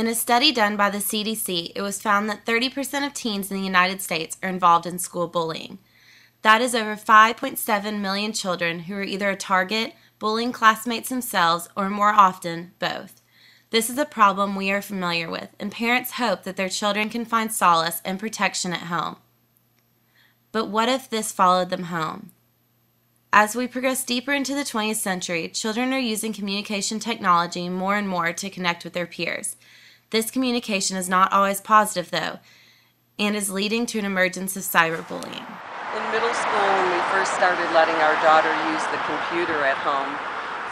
In a study done by the CDC, it was found that 30% of teens in the United States are involved in school bullying. That is over 5.7 million children who are either a target, bullying classmates themselves, or more often, both. This is a problem we are familiar with, and parents hope that their children can find solace and protection at home. But what if this followed them home? As we progress deeper into the 20th century, children are using communication technology more and more to connect with their peers. This communication is not always positive, though, and is leading to an emergence of cyberbullying. In middle school, when we first started letting our daughter use the computer at home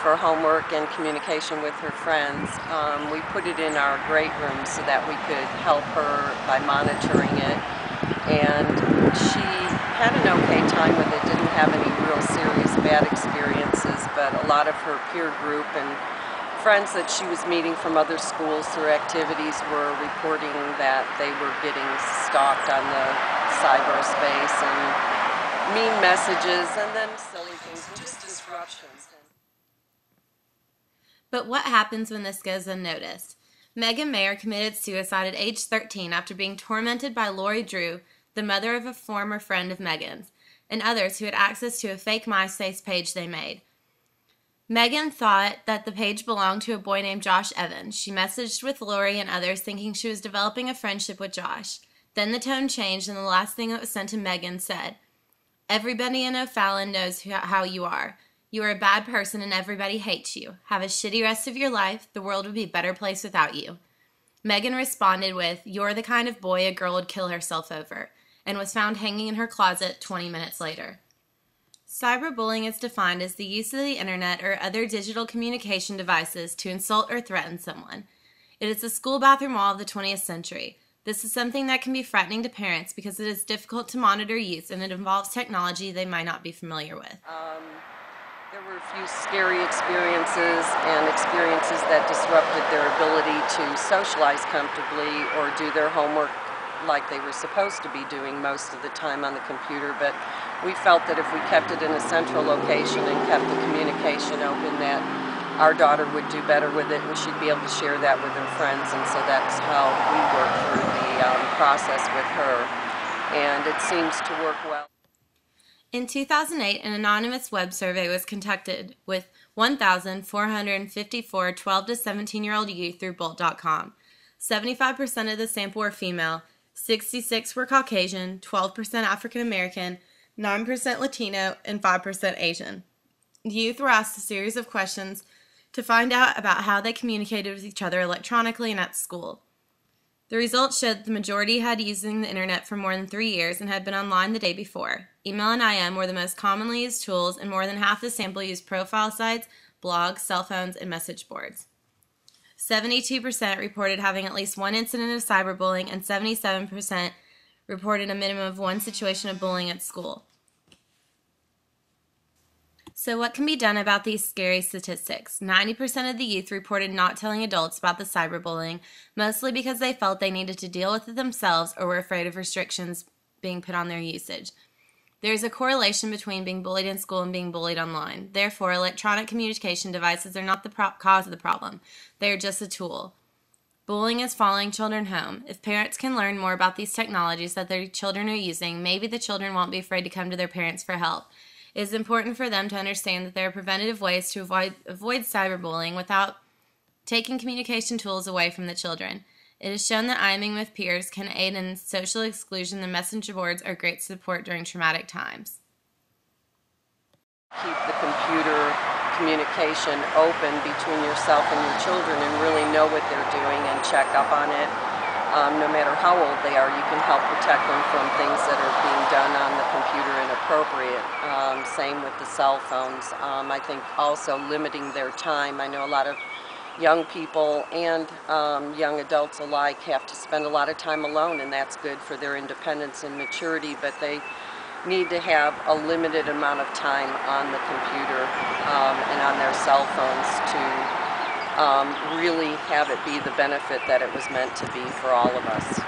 for homework and communication with her friends, we put it in our great room so that we could help her by monitoring it. And she had an okay time with it, didn't have any real serious bad experiences, but a lot of her peer group and friends that she was meeting from other schools through activities were reporting that they were getting stalked on the cyberspace and mean messages and then silly things, just disruptions. But what happens when this goes unnoticed? Megan Mayer committed suicide at age 13 after being tormented by Lori Drew, the mother of a former friend of Megan's, and others who had access to a fake MySpace page they made. Megan thought that the page belonged to a boy named Josh Evans. She messaged with Lori and others thinking she was developing a friendship with Josh. Then the tone changed and the last thing that was sent to Megan said, "Everybody in O'Fallon knows how you are. You are a bad person and everybody hates you. Have a shitty rest of your life. The world would be a better place without you." Megan responded with, "You're the kind of boy a girl would kill herself over," and was found hanging in her closet 20 minutes later. Cyberbullying is defined as the use of the internet or other digital communication devices to insult or threaten someone. It is the school bathroom wall of the 20th century. This is something that can be frightening to parents because it is difficult to monitor youth and it involves technology they might not be familiar with. There were a few scary experiences and experiences that disrupted their ability to socialize comfortably or do their homework like they were supposed to be doing most of the time on the computer, but we felt that if we kept it in a central location and kept the communication open, that our daughter would do better with it and she'd be able to share that with her friends, and so that's how we work through the process with her, and it seems to work well. In 2008, an anonymous web survey was conducted with 1,454 12 to 17-year-old youth through Bolt.com. 75% of the sample were female, 66% were Caucasian, 12% African American, 9% Latino, and 5% Asian. The youth were asked a series of questions to find out about how they communicated with each other electronically and at school. The results showed that the majority had using the internet for more than 3 years and had been online the day before. Email and IM were the most commonly used tools, and more than half the sample used profile sites, blogs, cell phones, and message boards. 72% reported having at least one incident of cyberbullying, and 77% reported a minimum of one situation of bullying at school. So what can be done about these scary statistics? 90% of the youth reported not telling adults about the cyberbullying, mostly because they felt they needed to deal with it themselves or were afraid of restrictions being put on their usage. There is a correlation between being bullied in school and being bullied online. Therefore, electronic communication devices are not the cause of the problem. They are just a tool. Bullying is following children home. If parents can learn more about these technologies that their children are using, maybe the children won't be afraid to come to their parents for help. It is important for them to understand that there are preventative ways to avoid cyberbullying without taking communication tools away from the children. It is shown that IMing with peers can aid in social exclusion, and messenger boards are great support during traumatic times. Keep the computer communication open between yourself and your children and really know what they're doing and check up on it. No matter how old they are, you can help protect them from things that are being done on the computer inappropriate. Same with the cell phones. I think also limiting their time. I know a lot of young people and young adults alike have to spend a lot of time alone, and that's good for their independence and maturity, but they need to have a limited amount of time on the computer and on their cell phones to really have it be the benefit that it was meant to be for all of us.